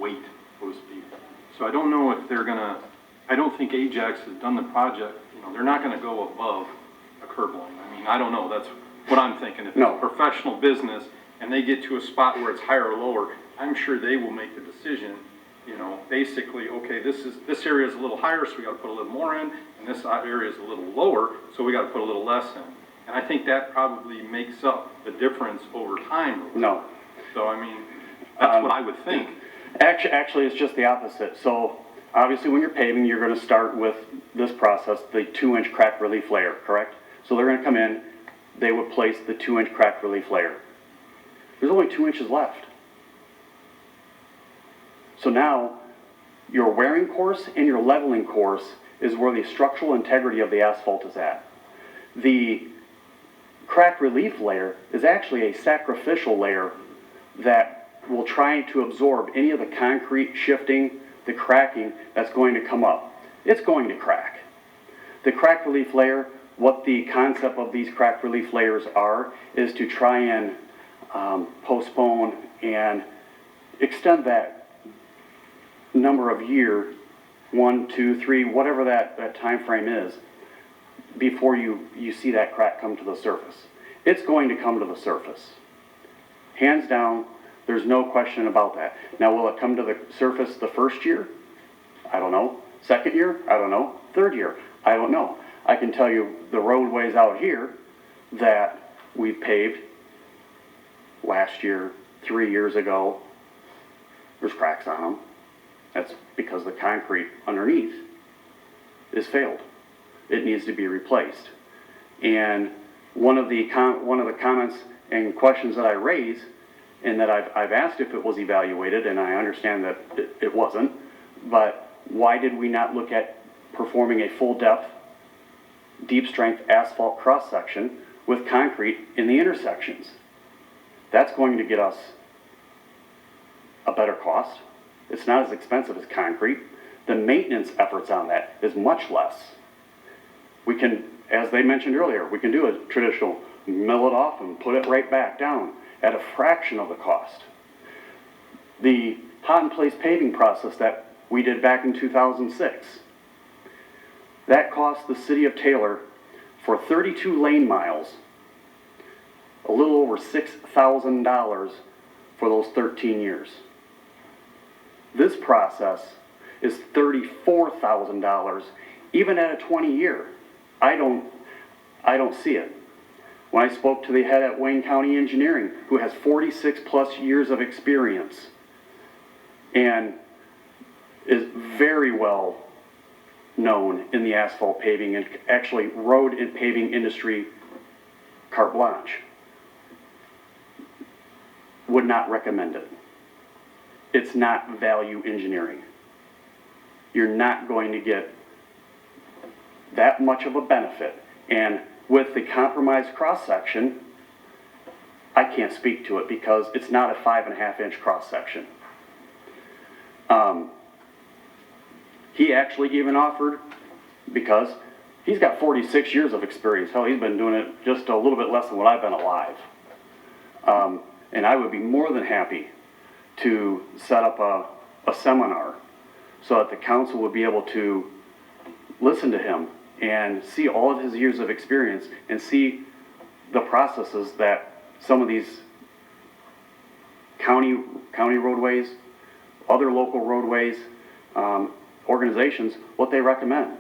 weight, so to speak. So I don't know if they're gonna, I don't think Ajax has done the project, you know, they're not gonna go above a curb line. I mean, I don't know, that's what I'm thinking. If it's a professional business and they get to a spot where it's higher or lower, I'm sure they will make the decision, you know, basically, okay, this area is a little higher, so we gotta put a little more in, and this area is a little lower, so we gotta put a little less in. And I think that probably makes up the difference over time. No. So, I mean, that's what I would think. Actually, it's just the opposite. So, obviously, when you're paving, you're gonna start with this process, the 2-inch crack relief layer, correct? So they're gonna come in, they would place the 2-inch crack relief layer. There's only 2 inches left. So now, your wearing course and your leveling course is where the structural integrity of the asphalt is at. The crack relief layer is actually a sacrificial layer that will try to absorb any of the concrete shifting, the cracking that's going to come up. It's going to crack. The crack relief layer, what the concept of these crack relief layers are, is to try and postpone and extend that number of years, 1, 2, 3, whatever that time frame is, before you see that crack come to the surface. It's going to come to the surface. Hands down, there's no question about that. Now, will it come to the surface the first year? I don't know. Second year? I don't know. Third year? I don't know. I can tell you the roadways out here that we've paved last year, 3 years ago, there's cracks on them. That's because the concrete underneath is failed. It needs to be replaced. And one of the comments and questions that I raise, and that I've asked if it was evaluated, and I understand that it wasn't, but why did we not look at performing a full depth, deep strength asphalt cross section with concrete in the intersections? That's going to get us a better cost. It's not as expensive as concrete. The maintenance efforts on that is much less. We can, as they mentioned earlier, we can do a traditional mill it off and put it right back down at a fraction of the cost. The hot in place paving process that we did back in 2006, that cost the city of Taylor, for 32 lane miles, a little over $6,000 for those 13 years. This process is $34,000, even at a 20-year. I don't see it. When I spoke to the head at Wayne County Engineering, who has 46 plus years of experience and is very well known in the asphalt paving and actually road and paving industry, carte blanche, would not recommend it. It's not value engineering. You're not going to get that much of a benefit. And with the compromised cross section, I can't speak to it because it's not a 5.5 inch cross section. He actually even offered, because he's got 46 years of experience. Hell, he's been doing it just a little bit less than what I've been alive. And I would be more than happy to set up a seminar so that the council would be able to listen to him and see all of his years of experience and see the processes that some of these county roadways, other local roadways, organizations, what they recommend.